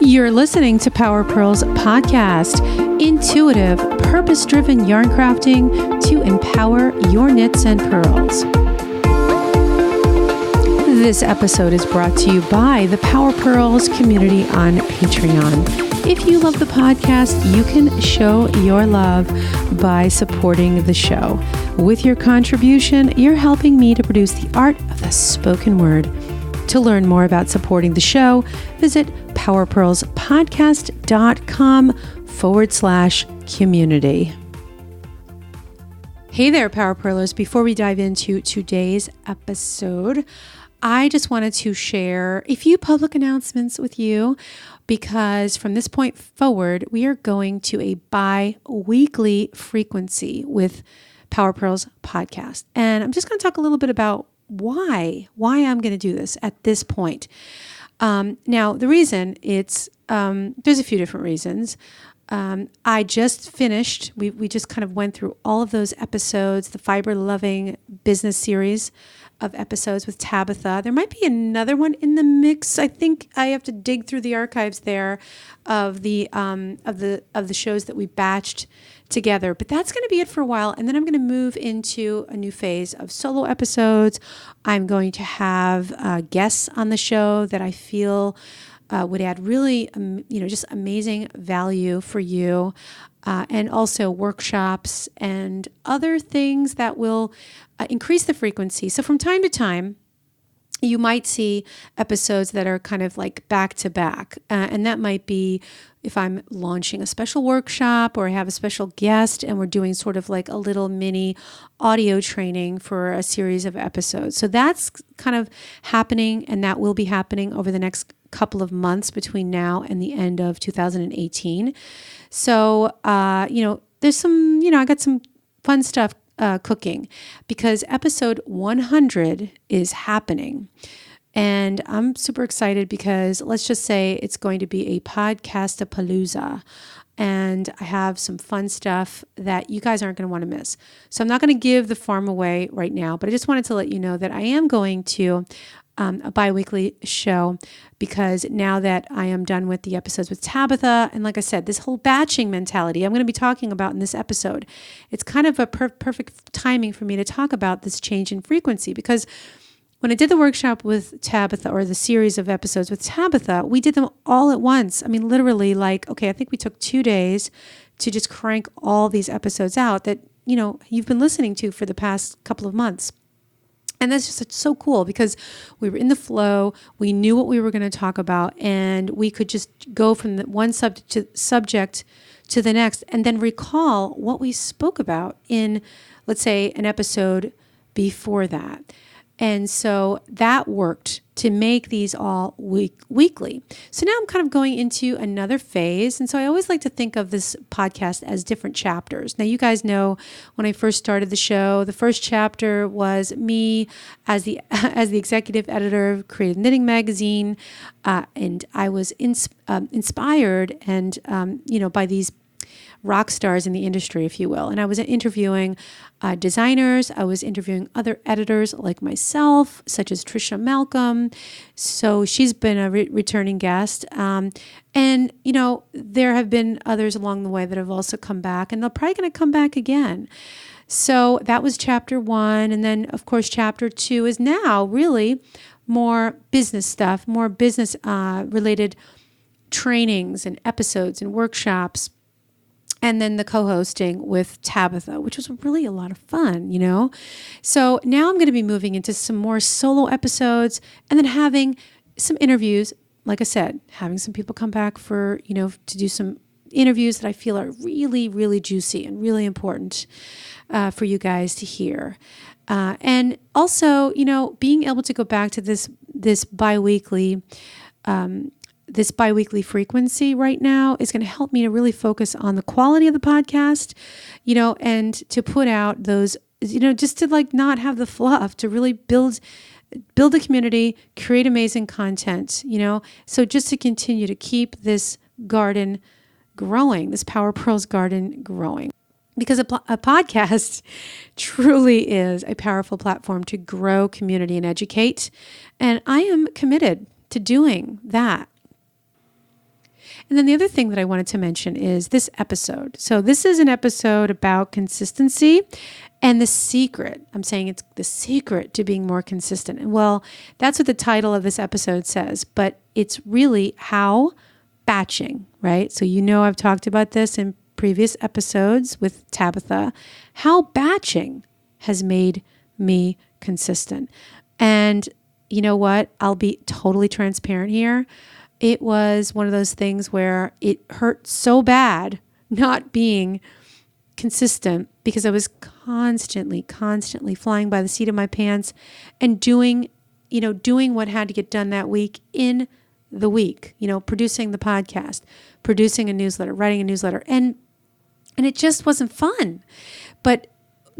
You're listening to Power Pearls Podcast, intuitive, purpose-driven yarn crafting to empower your knits and pearls. This episode is brought to you by the Power Pearls community on Patreon. If you love the podcast, you can show your love by supporting the show. With your contribution, you're helping me to produce the art of the spoken word. To learn more about supporting the show, visit powerpearlspodcast.com/community. Hey there, Power Pearlers. Before we dive into today's episode, I just wanted to share a few public announcements with you because from this point forward, we are going to a bi-weekly frequency with Power Pearls Podcast. And I'm just going to talk a little bit about why I'm going to do this at this point. Now, the reason there's a few different reasons. I just finished, we just kind of went through all of those episodes, the Fiber Loving Business series of episodes with Tabitha. There might be another one in the mix. I think I have to dig through the archives there of the shows that we batched together, but that's going to be it for a while. And then I'm going to move into a new phase of solo episodes. I'm going to have guests on the show that I feel would add really, just amazing value for you, and also workshops and other things that will increase the frequency. So from time to time, you might see episodes that are kind of like back to back. And that might be if I'm launching a special workshop or I have a special guest and we're doing sort of like a little mini audio training for a series of episodes. So that's kind of happening, and that will be happening over the next couple of months between now and the end of 2018. So, there's some, I got some fun stuff cooking because episode 100 is happening. And I'm super excited because let's just say it's going to be a podcast-a-palooza. And I have some fun stuff that you guys aren't going to want to miss. So I'm not going to give the farm away right now, but I just wanted to let you know that I am going to a bi-weekly show because now that I am done with the episodes with Tabitha, and like I said, this whole batching mentality I'm going to be talking about in this episode, it's kind of a perfect timing for me to talk about this change in frequency because when I did the workshop with Tabitha, or the series of episodes with Tabitha, we did them all at once. I mean, literally I think we took 2 days to just crank all these episodes out that, you've been listening to for the past couple of months. And that's just so cool because we were in the flow, we knew what we were going to talk about, and we could just go from the one subject to the next and then recall what we spoke about in, let's say, an episode before that. And so that worked to make these all weekly. So now I'm kind of going into another phase. And so I always like to think of this podcast as different chapters. Now, you guys know when I first started the show, the first chapter was me as the executive editor of Creative Knitting Magazine. And I was inspired and, by these rock stars in the industry, if you will. And I was interviewing designers. I was interviewing other editors like myself, such as Trisha Malcolm. So she's been a returning guest. And, there have been others along the way that have also come back, and they're probably going to come back again. So that was chapter 1. And then, of course, chapter 2 is now really more business stuff, more business related trainings and episodes and workshops. And then the co-hosting with Tabitha, which was really a lot of fun, So now I'm going to be moving into some more solo episodes and then having some interviews. Like I said, having some people come back for, to do some interviews that I feel are really, really juicy and really important for you guys to hear. And also, being able to go back to this bi-weekly frequency right now is going to help me to really focus on the quality of the podcast, and to put out those, just to not have the fluff, to really build a community, create amazing content, so just to continue to keep this garden growing, this Power Pearls garden growing. Because a podcast truly is a powerful platform to grow community and educate. And I am committed to doing that. And then the other thing that I wanted to mention is this episode. So this is an episode about consistency and the secret. I'm saying it's the secret to being more consistent. And well, that's what the title of this episode says, but it's really how batching, right? So I've talked about this in previous episodes with Tabitha, how batching has made me consistent. And you know what? I'll be totally transparent here. It was one of those things where it hurt so bad not being consistent because I was constantly flying by the seat of my pants and doing what had to get done that week in the week, producing the podcast, producing a newsletter, writing a newsletter. And it just wasn't fun. But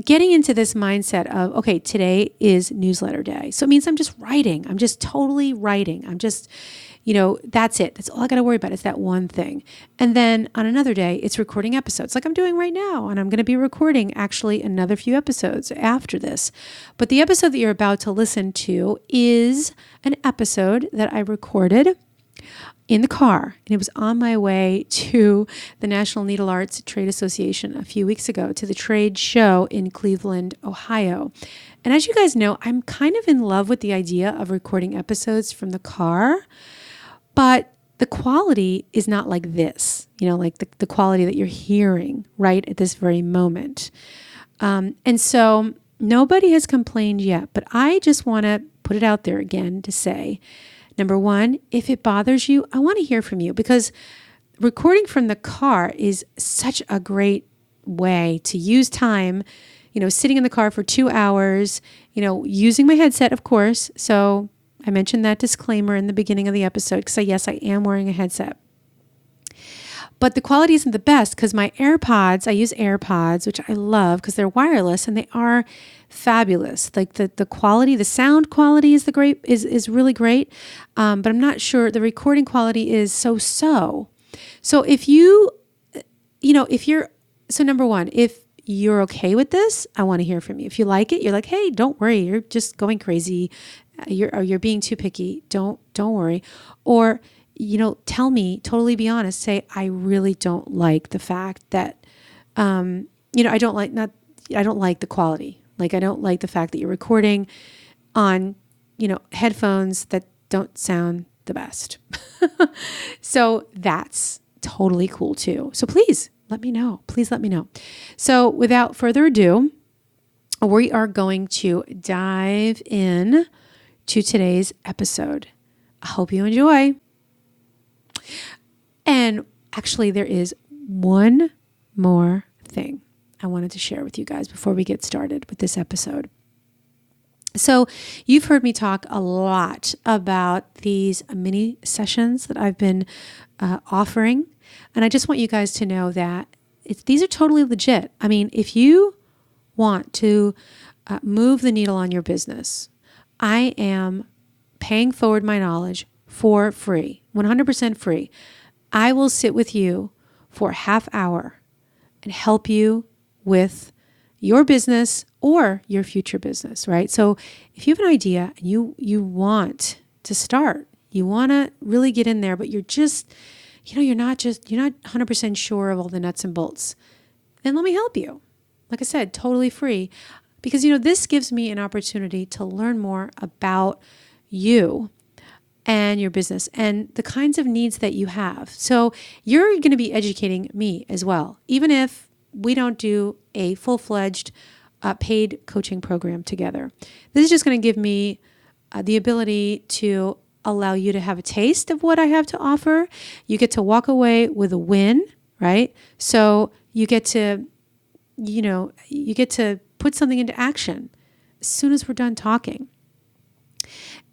getting into this mindset of, okay, today is newsletter day. So it means I'm just writing. I'm just totally writing. I'm just, that's it. That's all I got to worry about is that one thing. And then on another day, it's recording episodes like I'm doing right now. And I'm going to be recording actually another few episodes after this. But the episode that you're about to listen to is an episode that I recorded in the car, and it was on my way to the National Needle Arts Trade Association a few weeks ago to the trade show in Cleveland, Ohio. And as you guys know, I'm kind of in love with the idea of recording episodes from the car, but the quality is not like this, like the quality that you're hearing right at this very moment. And so nobody has complained yet, but I just want to put it out there again to say, number one, if it bothers you, I want to hear from you because recording from the car is such a great way to use time, sitting in the car for 2 hours, using my headset, of course. So I mentioned that disclaimer in the beginning of the episode because yes, I am wearing a headset. But the quality isn't the best because my AirPods, I use AirPods, which I love because they're wireless and they are fabulous. Like the quality, the sound quality is really great. But I'm not sure the recording quality is so. So so number one, if you're okay with this, I want to hear from you. If you like it, you're like, hey, don't worry. You're just going crazy. You're being too picky. Don't worry. Or tell me, totally be honest, say, I really don't like the fact that, I don't like the quality. Like, I don't like the fact that you're recording on, headphones that don't sound the best. So that's totally cool too. So please let me know. So without further ado, we are going to dive in to today's episode. I hope you enjoy. And actually, there is one more thing I wanted to share with you guys before we get started with this episode. So you've heard me talk a lot about these mini sessions that I've been offering. And I just want you guys to know that these are totally legit. I mean, if you want to move the needle on your business, I am paying forward my knowledge for free, 100% free. I will sit with you for a half hour and help you with your business or your future business, right? So if you have an idea and you want to start, you want to really get in there, but you're just, you're not 100% sure of all the nuts and bolts, then let me help you. Like I said, totally free, because, this gives me an opportunity to learn more about you and your business and the kinds of needs that you have. So you're going to be educating me as well, even if we don't do a full-fledged paid coaching program together. This is just going to give me the ability to allow you to have a taste of what I have to offer. You get to walk away with a win, right? So you get to put something into action as soon as we're done talking.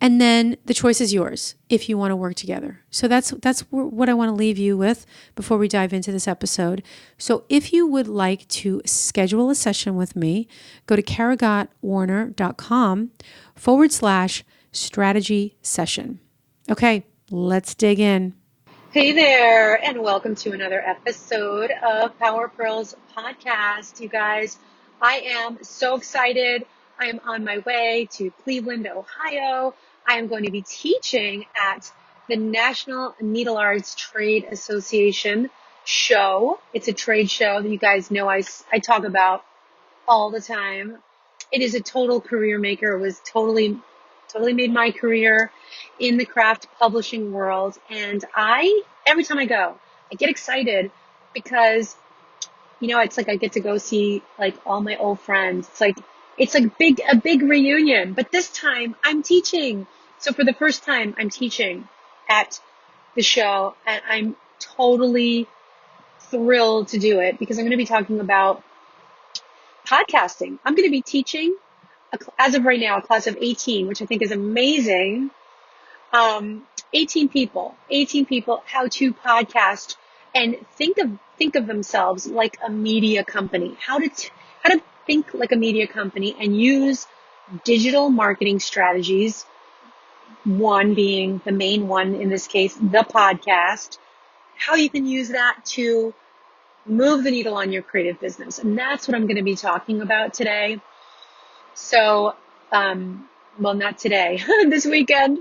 And then the choice is yours if you want to work together. So that's what I want to leave you with before we dive into this episode. So if you would like to schedule a session with me, go to karagottwarner.com/strategy session. Okay, let's dig in. Hey there, and welcome to another episode of Power Pearls Podcast. You guys, I am so excited. I am on my way to Cleveland, Ohio. I am going to be teaching at the National Needle Arts Trade Association show. It's a trade show that you guys know I talk about all the time. It is a total career maker. It was totally made my career in the craft publishing world. And every time I go, I get excited because, it's like I get to go see like all my old friends. It's like a big reunion, but this time I'm teaching. So for the first time, I'm teaching at the show, and I'm totally thrilled to do it because I'm going to be talking about podcasting. I'm going to be teaching, as of right now, a class of 18, which I think is amazing. 18 people how to podcast and think of themselves like a media company, how to think like a media company and use digital marketing strategies, one being the main one in this case, the podcast, how you can use that to move the needle on your creative business. And that's what I'm going to be talking about today. So, well, not today, this weekend.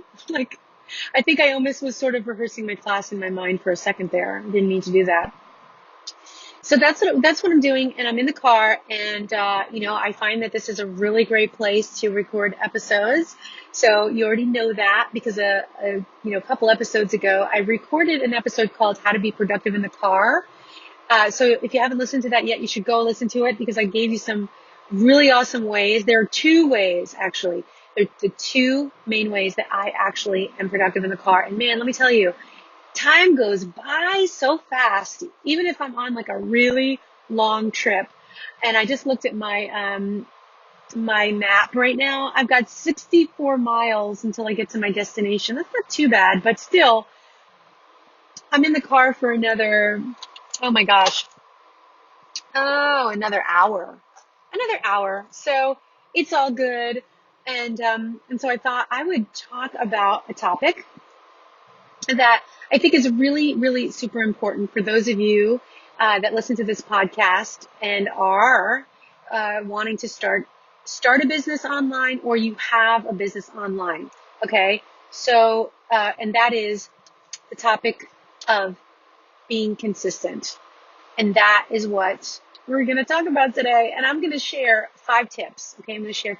I think I almost was sort of rehearsing my class in my mind for a second there. I didn't mean to do that. So that's what I'm doing. And I'm in the car, and, I find that this is a really great place to record episodes. So you already know that because, a couple episodes ago, I recorded an episode called How to Be Productive in the Car. So if you haven't listened to that yet, you should go listen to it because I gave you some really awesome ways. There are two ways, actually. There are the two main ways that I actually am productive in the car. And man, let me tell you, time goes by so fast, even if I'm on like a really long trip. And I just looked at my map right now. I've got 64 miles until I get to my destination. That's not too bad, but still, I'm in the car for another, oh my gosh, another hour. So it's all good. And so I thought I would talk about a topic that I think is really, really super important for those of you that listen to this podcast and are wanting to start a business online, or you have a business online. Okay. So, and that is the topic of being consistent. And that is what we're going to talk about today. And I'm going to share 5 tips. Okay. I'm going to share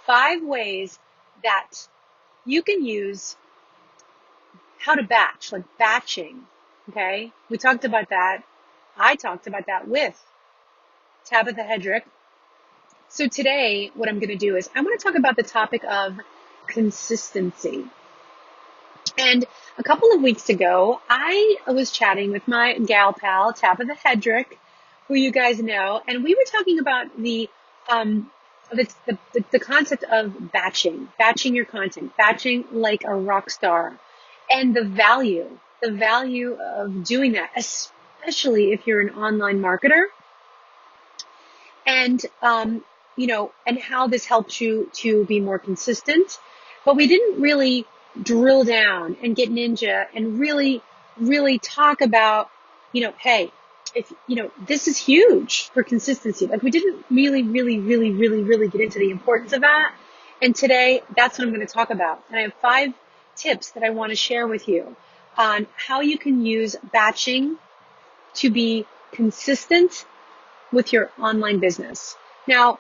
five ways that you can use how to batch, like batching. Okay. We talked about that. I talked about that with Tabitha Hedrick. So today, what I'm going to do is I want to talk about the topic of consistency. And a couple of weeks ago, I was chatting with my gal pal, Tabitha Hedrick, who you guys know, and we were talking about the concept of batching your content, batching like a rock star, and the value of doing that, especially if you're an online marketer, and and how this helps you to be more consistent. But we didn't really drill down and get ninja and really, really talk about, hey, if, this is huge for consistency. Like we didn't really, really, really, really, really get into the importance of that. And today, that's what I'm going to talk about. And I have 5 tips that I want to share with you on how you can use batching to be consistent with your online business. Now,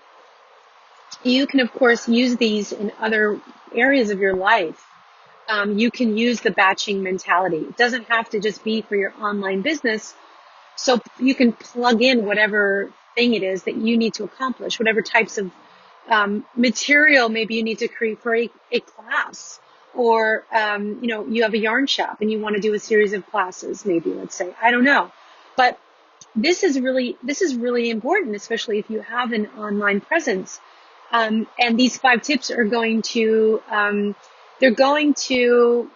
you can, of course, use these in other areas of your life. You can use the batching mentality. It doesn't have to just be for your online business. So you can plug in whatever thing it is that you need to accomplish, whatever types of material maybe you need to create for a class, or you have a yarn shop and you want to do a series of classes, maybe, let's say. I don't know. But this is really important, especially if you have an online presence. And these 5 tips are going to they're going to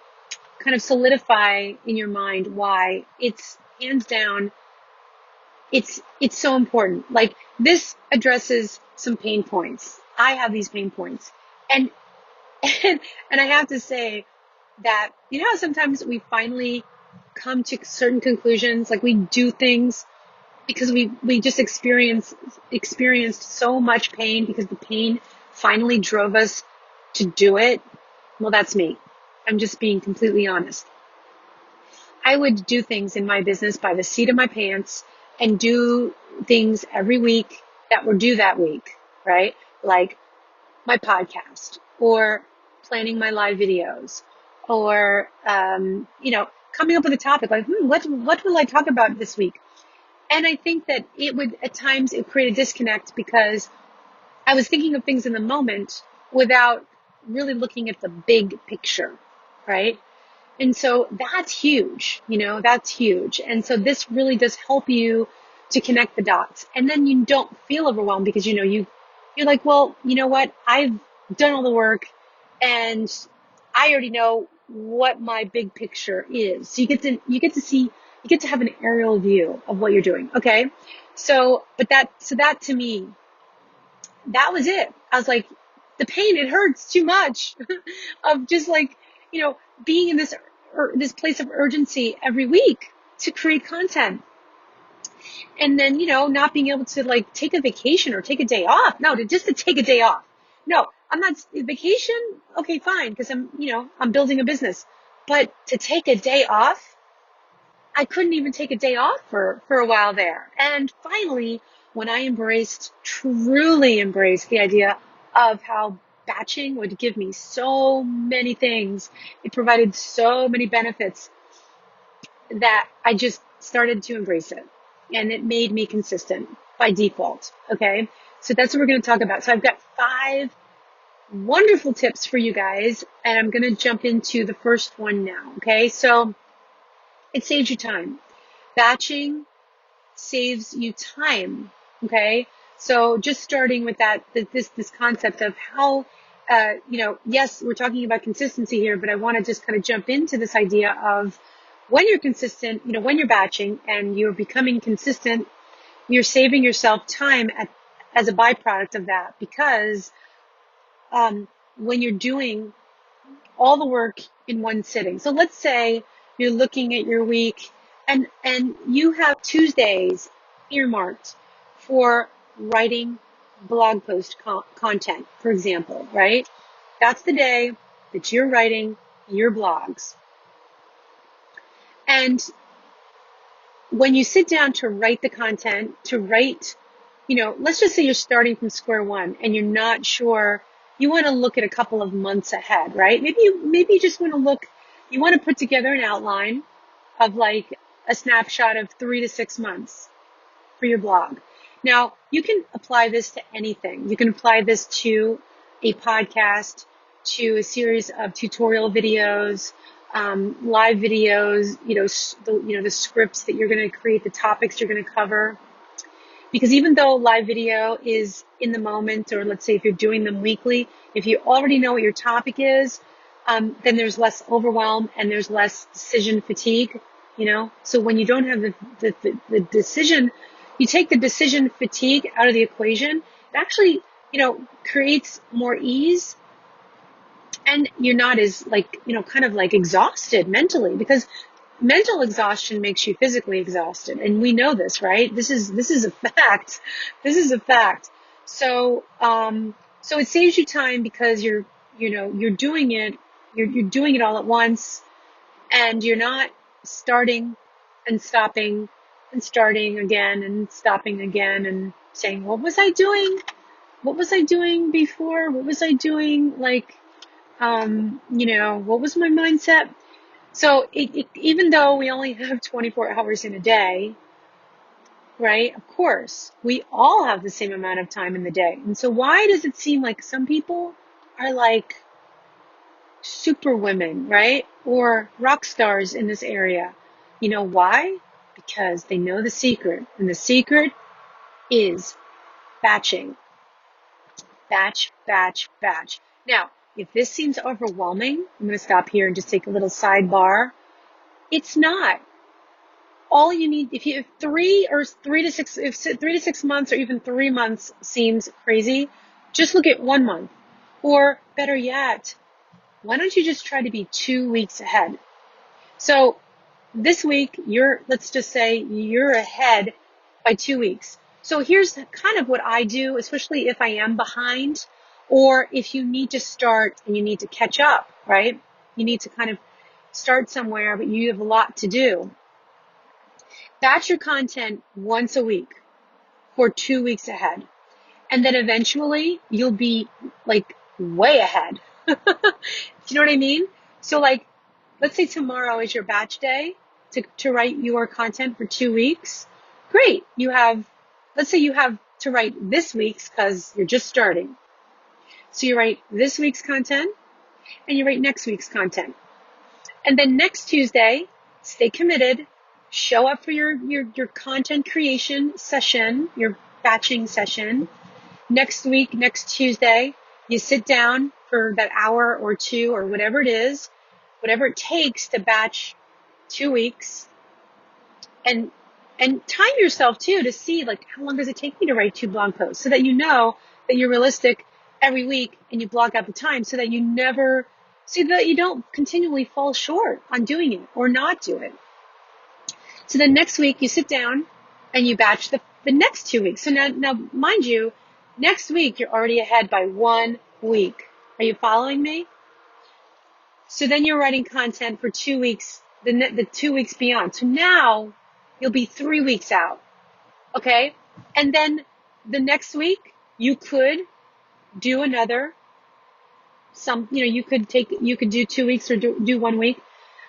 kind of solidify in your mind why it's hands down, it's so important. Like, this addresses some pain points. I have these pain points. And I have to say that, how sometimes we finally come to certain conclusions, like we do things because we just experienced so much pain because the pain finally drove us to do it. Well, that's me. I'm just being completely honest. I would do things in my business by the seat of my pants and do things every week that were due that week, right? Like my podcast or planning my live videos or, coming up with a topic like, what will I talk about this week? And I think that it would, at times, it create a disconnect because I was thinking of things in the moment without really looking at the big picture, right? And so that's huge, that's huge. And so this really does help you to connect the dots. And then you don't feel overwhelmed because, you're like, well, you know what? I've done all the work and I already know what my big picture is. So you get to have an aerial view of what you're doing. Okay. So that to me, that was it. I was like, the pain, it hurts too much of just like, being in this place of urgency every week to create content. And then, not being able to like take a vacation or take a day off. No, just to take a day off. No, I'm not vacation. Okay, fine. Cause I'm building a business, but to take a day off, I couldn't even take a day off for a while there. And finally, when I truly embraced the idea of how batching would give me so many things, it provided so many benefits that I just started to embrace it. And it made me consistent by default. Okay. So that's what we're going to talk about. So I've got 5 wonderful tips for you guys, and I'm going to jump into the first one now. Okay. So it saves you time. Batching saves you time. Okay. So just starting with this concept of how, yes, we're talking about consistency here, but I want to just kind of jump into this idea of when you're consistent, when you're batching and you're becoming consistent, you're saving yourself time as a byproduct of that, because when you're doing all the work in one sitting. So let's say you're looking at your week and you have Tuesdays earmarked for writing blog post content, for example, right? That's the day that you're writing your blogs. And when you sit down to write the content, let's just say you're starting from square one and you're not sure, you want to look at a couple of months ahead, right? Maybe you just want to you want to put together an outline of like a snapshot of 3 to 6 months for your blog. Now, you can apply this to anything. You can apply this to a podcast, to a series of tutorial videos, live videos, the scripts that you're going to create, the topics you're going to cover. Because even though live video is in the moment, or let's say if you're doing them weekly, if you already know what your topic is, then there's less overwhelm and there's less decision fatigue, So when you don't have the decision, you take the decision fatigue out of the equation, it actually, creates more ease. And you're not as kind of like exhausted mentally, because mental exhaustion makes you physically exhausted. And we know this, right? This is a fact. This is a fact. So, so it saves you time because you're doing it, you're doing it all at once, and you're not starting and stopping and starting again and stopping again and saying, what was I doing? What was I doing before? What was I doing? What was my mindset? So even though we only have 24 hours in a day, right? Of course, we all have the same amount of time in the day. And so why does it seem like some people are like super women, right? Or rock stars in this area? You know why? Because they know the secret. And the secret is batching. Batch, batch, batch. Now, if this seems overwhelming, I'm going to stop here and just take a little sidebar. It's not. All you need, if 3 to 6 months or even 3 months seems crazy, just look at 1 month. Or better yet, why don't you just try to be 2 weeks ahead? So this week, let's just say you're ahead by 2 weeks. So here's kind of what I do, especially if I am behind, or if you need to start and you need to catch up, right? you need to kind of start somewhere, but you have a lot to do. Batch your content once a week for 2 weeks ahead. And then eventually you'll be like way ahead. Do you know what I mean? So like, let's say tomorrow is your batch day to write your content for 2 weeks. Great. Let's say you have to write this week's because you're just starting. So you write this week's content and you write next week's content. And then next Tuesday, stay committed, show up for your content creation session, your batching session. Next week, next Tuesday, you sit down for that hour or two or whatever it is, whatever it takes to batch 2 weeks, and time yourself too to see like how long does it take me to write 2 blog posts, so that you know that you're realistic every week and you block out the time so that you don't continually fall short on doing it or not do it. So then next week you sit down and you batch the next 2 weeks. So now mind you, next week you're already ahead by 1 week. Are you following me? So then you're writing content for 2 weeks, the 2 weeks beyond. So now you'll be 3 weeks out. Okay? And then the next week you could do you could do 2 weeks or do 1 week,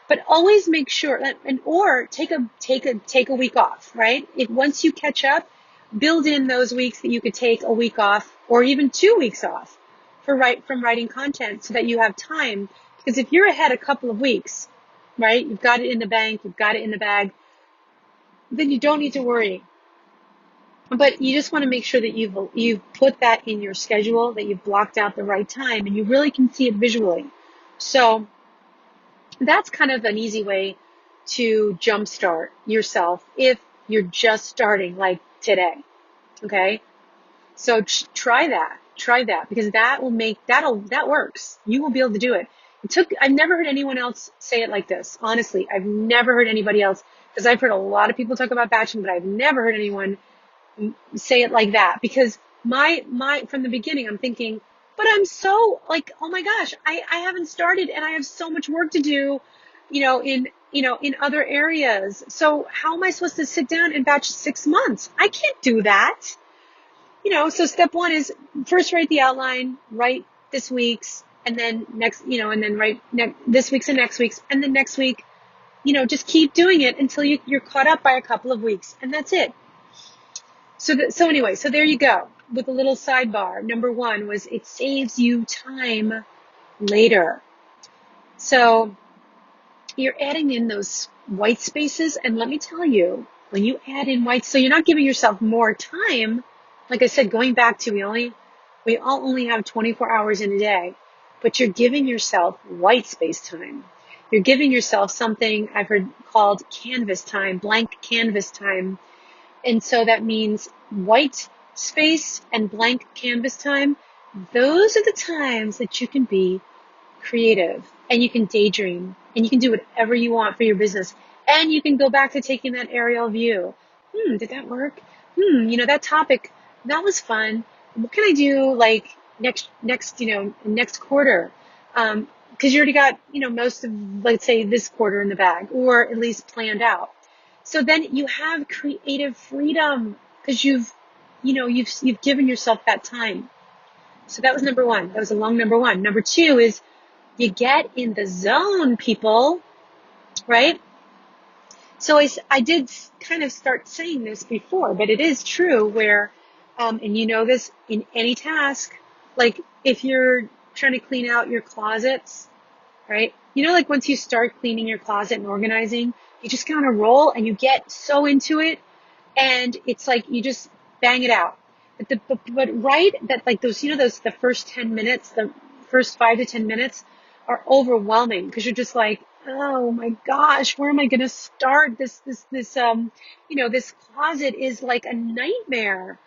but always make sure or take a week off, right? Once you catch up, build in those weeks that you could take a week off or even 2 weeks off from writing content so that you have time. Because if you're ahead a couple of weeks, right, you've got it in the bank, you've got it in the bag, then you don't need to worry. But you just want to make sure that you've put that in your schedule, that you've blocked out the right time, and you really can see it visually. So that's kind of an easy way to jumpstart yourself if you're just starting like today. Okay? So try that because that works. You will be able to do it. I've never heard anyone else say it like this. Honestly, I've never heard anybody else, because I've heard a lot of people talk about batching, but I've never heard anyone say it like that, because from the beginning, I'm thinking, but I'm so like, oh my gosh, I haven't started and I have so much work to do, in other areas. So how am I supposed to sit down and batch 6 months? I can't do that. So step one is first write the outline, write this week's, and then write this week's and next week's, and then next week, just keep doing it until you're caught up by a couple of weeks, and that's it. So there you go. With a little sidebar. Number 1 was it saves you time later. So you're adding in those white spaces, and let me tell you, when you add in so you're not giving yourself more time. Like I said, going back to we all only have 24 hours in a day, but you're giving yourself white space time. You're giving yourself something I've heard called canvas time, blank canvas time. And so that means white space and blank canvas time. Those are the times that you can be creative and you can daydream and you can do whatever you want for your business. And you can go back to taking that aerial view. Did that work? That topic, that was fun. What can I do like next quarter? Because you already got, most of, let's say, this quarter in the bag, or at least planned out. So then you have creative freedom because you've given yourself that time. So that was number 1. That was a long number 1. Number 2 is you get in the zone, people, right? So I did kind of start saying this before, but it is true where, and this in any task, like if you're trying to clean out your closets, right? Like once you start cleaning your closet and organizing, you just kind of roll and you get so into it, and it's like you just bang it out. But right, that like those, the first 10 minutes, the first 5 to 10 minutes are overwhelming because you're just like, oh my gosh, where am I going to start? This closet is like a nightmare.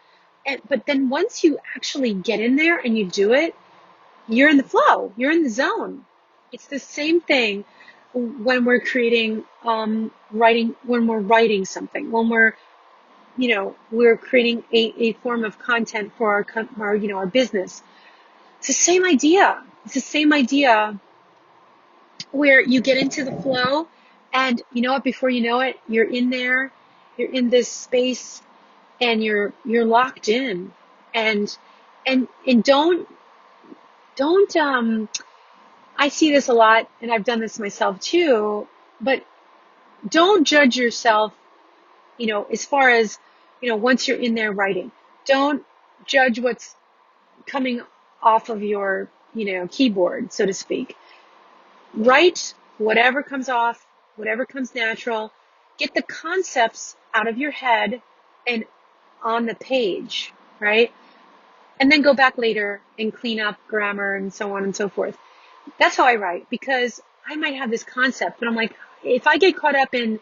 But then once you actually get in there and you do it, you're in the flow, you're in the zone. It's the same thing when we're creating, when we're writing something, when we're creating a form of content for our business. It's the same idea. where you get into the flow, and you know what, before you know it, you're in there, you're in this space, and you're locked in. And don't I see this a lot, and I've done this myself too, but don't judge yourself, as far as, once you're in there writing. Don't judge what's coming off of your, keyboard, so to speak. Write whatever comes off, whatever comes natural. Get the concepts out of your head and on the page, right? And then go back later and clean up grammar and so on and so forth. That's how I write, because I might have this concept, but I'm like, if I get caught up in,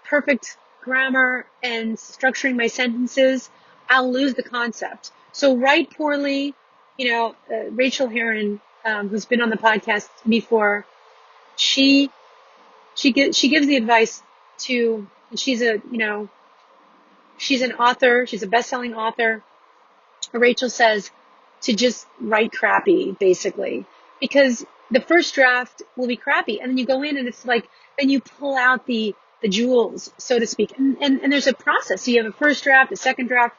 perfect grammar and structuring my sentences, I'll lose the concept. So write poorly. Rachel Herron, who's been on the podcast before, she gives the advice to, she's she's an author, she's a best-selling author. Rachel says to just write crappy, basically, because the first draft will be crappy, and then you go in and it's like, then you pull out the jewels, so to speak, and there's a process. So you have a first draft, a second draft,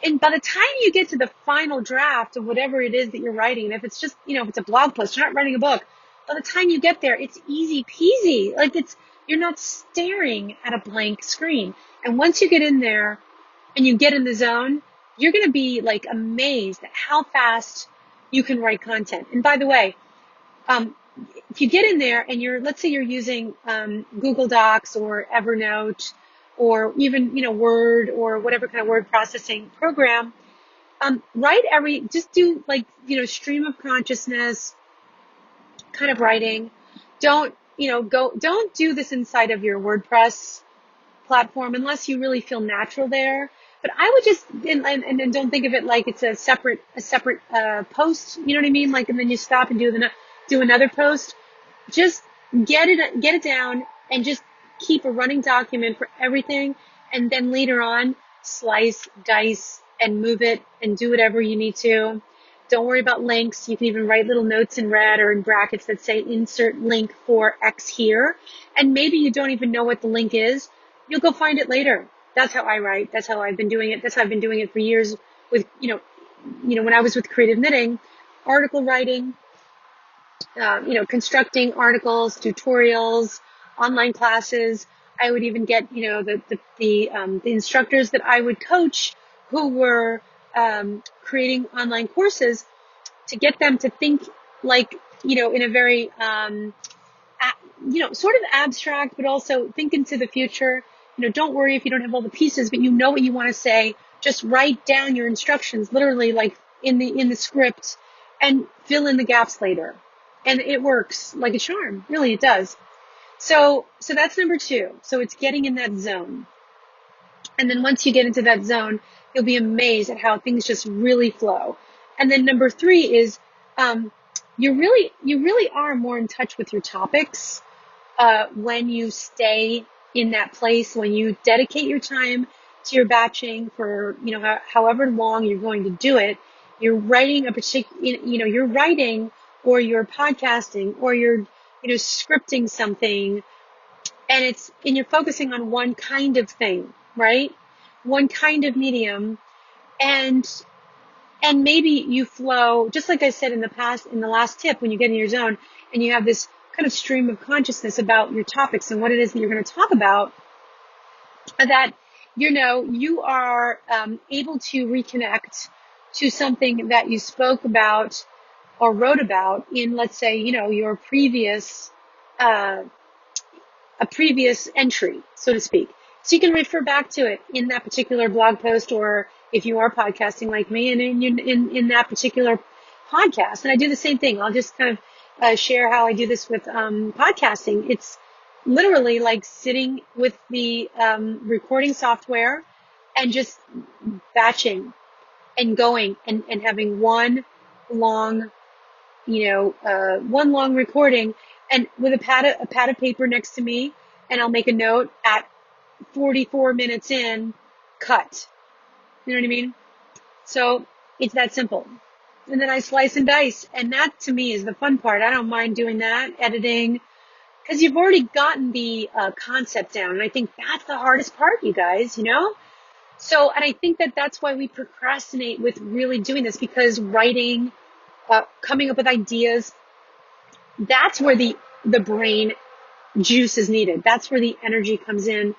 and by the time you get to the final draft of whatever it is that you're writing, and if it's just, if it's a blog post, you're not writing a book, by the time you get there, it's easy peasy. Like, you're not staring at a blank screen. And once you get in there and you get in the zone, you're going to be like amazed at how fast you can write content. And by the way, if you get in there and let's say you're using Google Docs or Evernote or even, Word or whatever kind of word processing program, just do like, stream of consciousness kind of writing. Don't do this inside of your WordPress platform unless you really feel natural there. But I would just, and then don't think of it like it's a separate post, you know what I mean? Like, and then you stop and do another post. Just get it down and just keep a running document for everything. And then later on, slice, dice, and move it and do whatever you need to. Don't worry about links. You can even write little notes in red or in brackets that say insert link for X here. And maybe you don't even know what the link is. You'll go find it later. That's how I write. That's how I've been doing it. That's how I've been doing it for years with, when I was with Creative Knitting, article writing, constructing articles, tutorials, online classes. I would even get, the instructors that I would coach who were creating online courses, to get them to think like, in a very, sort of abstract, but also think into the future. Don't worry if you don't have all the pieces, but you know what you want to say. Just write down your instructions, literally like in the script, and fill in the gaps later. And it works like a charm. Really, it does. So that's number 2. So it's getting in that zone. And then once you get into that zone, you'll be amazed at how things just really flow. And then number 3 is, you really are more in touch with your topics, when you stay in that place, when you dedicate your time to your batching for, however long you're going to do it. You're writing you're writing, or you're podcasting, or you're, scripting something, and you're focusing on one kind of thing, right? One kind of medium, and maybe you flow, just like I said in the last tip, when you get in your zone and you have this kind of stream of consciousness about your topics and what it is that you're going to talk about, that, you are able to reconnect to something that you spoke about or wrote about in, let's say, your previous, a previous entry, so to speak. So you can refer back to it in that particular blog post, or if you are podcasting like me, and in that particular podcast. And I do the same thing. I'll just kind of share how I do this with podcasting. It's literally like sitting with the recording software and just batching and going and having one long recording, and with a pad of paper next to me, and I'll make a note at 44 minutes in, cut. You know what I mean? So it's that simple. and then I slice and dice. And that to me is the fun part. I don't mind doing that, editing, because you've already gotten the concept down. And I think that's the hardest part, you guys, you know? So, and I think that that's why we procrastinate with really doing this, because writing, coming up with ideas, that's where the brain juice is needed. That's where the energy comes in.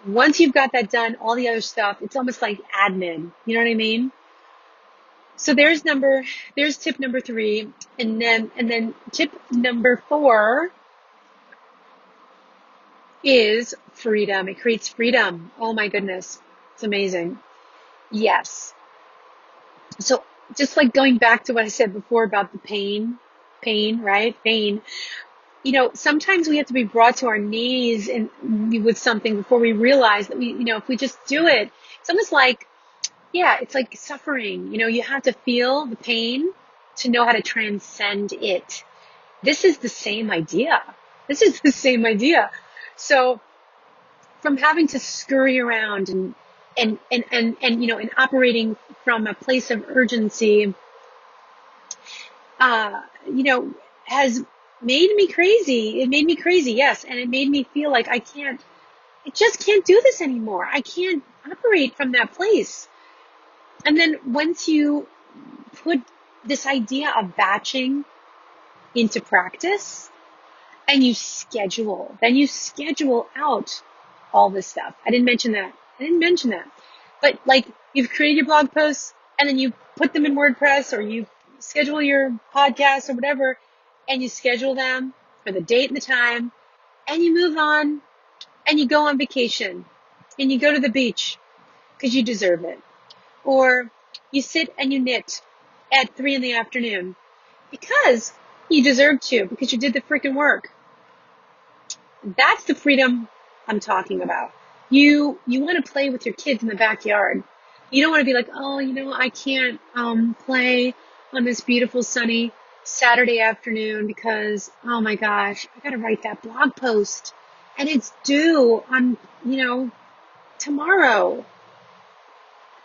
Once you've got that done, all the other stuff, it's almost like admin. You know what I mean? So there's tip number 3. And then tip number 4 is freedom. It creates freedom. Oh my goodness. It's amazing. Yes. So just like going back to what I said before about the pain, right? Pain. You know, sometimes we have to be brought to our knees and with something before we realize that if we just do it, it's almost like, it's like suffering. You know, you have to feel the pain to know how to transcend it. This is the same idea. So from having to scurry around and operating from a place of urgency, has made me crazy. It made me crazy, yes. And it made me feel like I just can't do this anymore. I can't operate from that place. And then once you put this idea of batching into practice and you schedule out all this stuff. I didn't mention that. But like, you've created your blog posts and then you put them in WordPress, or you schedule your podcast or whatever, and you schedule them for the date and the time, and you move on and you go on vacation and you go to the beach because you deserve it. Or you sit and you knit at 3 p.m. because you deserve to, because you did the freaking work. That's the freedom I'm talking about. You want to play with your kids in the backyard. You don't want to be like, I can't play on this beautiful sunny Saturday afternoon because, oh my gosh, I got to write that blog post and it's due on, tomorrow.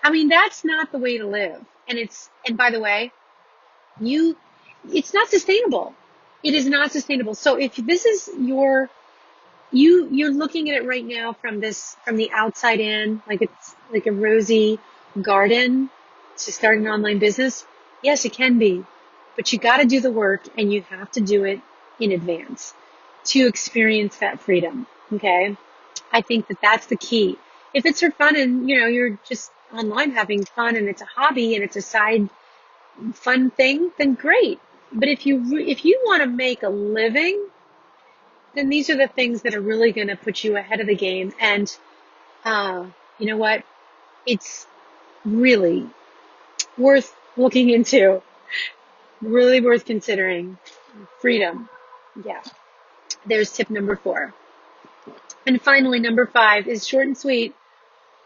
I mean, that's not the way to live. And by the way, it's not sustainable. It is not sustainable. So if this is you're looking at it right now from the outside in, like it's like a rosy garden to start an online business. Yes, it can be, but you got to do the work and you have to do it in advance to experience that freedom. Okay. I think that that's the key. If it's for fun and, you're just online having fun and it's a hobby and it's a side fun thing, then great. But if you want to make a living, then these are the things that are really going to put you ahead of the game. And, you know what? It's really worth looking into, really worth considering. Freedom. Yeah. There's tip number 4. And finally, number 5 is short and sweet,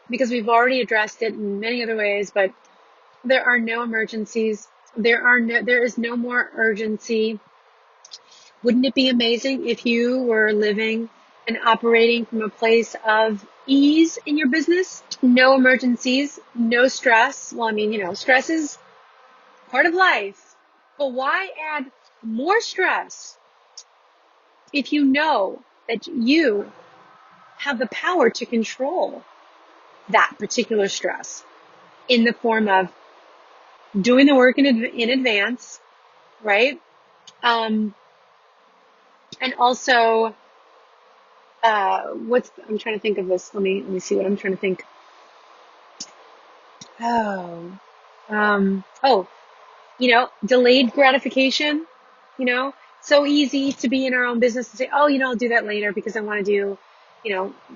because we've already addressed it in many other ways, but there are no emergencies. There is no more urgency. Wouldn't it be amazing if you were living and operating from a place of ease in your business? No emergencies, no stress. Well, I mean, stress is part of life, but why add more stress if you know that you have the power to control that particular stress in the form of doing the work in advance, right? And also, I'm trying to think of this. Let me see what I'm trying to think. Delayed gratification, so easy to be in our own business and say, I'll do that later because I want to do,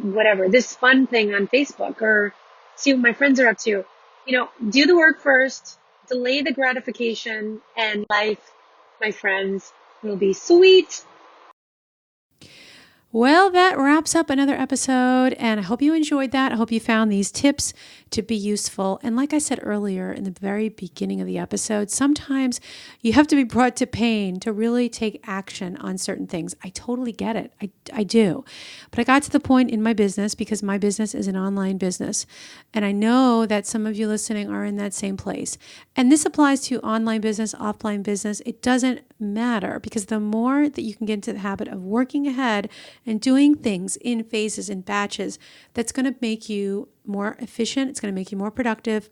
whatever, this fun thing on Facebook, or see what my friends are up to. Do the work first, delay the gratification, and life, my friends, will be sweet. Well, that wraps up another episode, and I hope you enjoyed that. I hope you found these tips to be useful. And like I said earlier in the very beginning of the episode, sometimes you have to be brought to pain to really take action on certain things. I totally get it. I do. But I got to the point in my business, because my business is an online business, and I know that some of you listening are in that same place. And this applies to online business, offline business. It doesn't matter, because the more that you can get into the habit of working ahead and doing things in phases and batches, that's going to make you more efficient. It's going to make you more productive.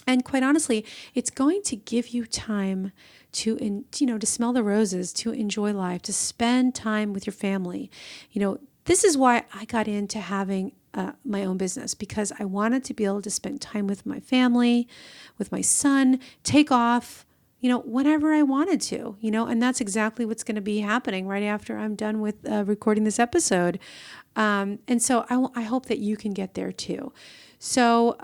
And quite honestly, it's going to give you time to smell the roses, to enjoy life, to spend time with your family. This is why I got into having my own business, because I wanted to be able to spend time with my family, with my son, take off, whenever I wanted to, and that's exactly what's going to be happening right after I'm done with recording this episode. And so I hope that you can get there too. So,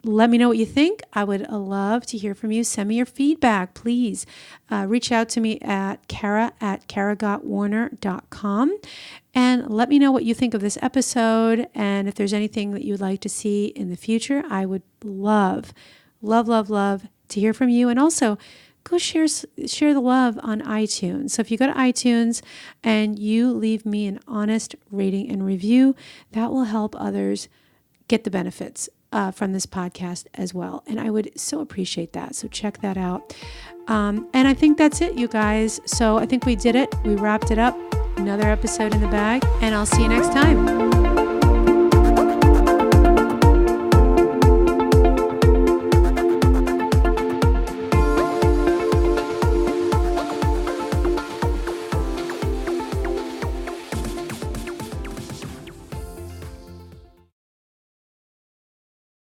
let me know what you think. I would love to hear from you. Send me your feedback, please. Reach out to me at kara@karagotwarner.com and let me know what you think of this episode. And if there's anything that you would like to see in the future, I would love to hear from you. And also, go share the love on iTunes. So if you go to iTunes and you leave me an honest rating and review, that will help others get the benefits from this podcast as well. And I would so appreciate that. So check that out. And I think that's it, you guys. So I think we did it. We wrapped it up. Another episode in the bag. And I'll see you next time.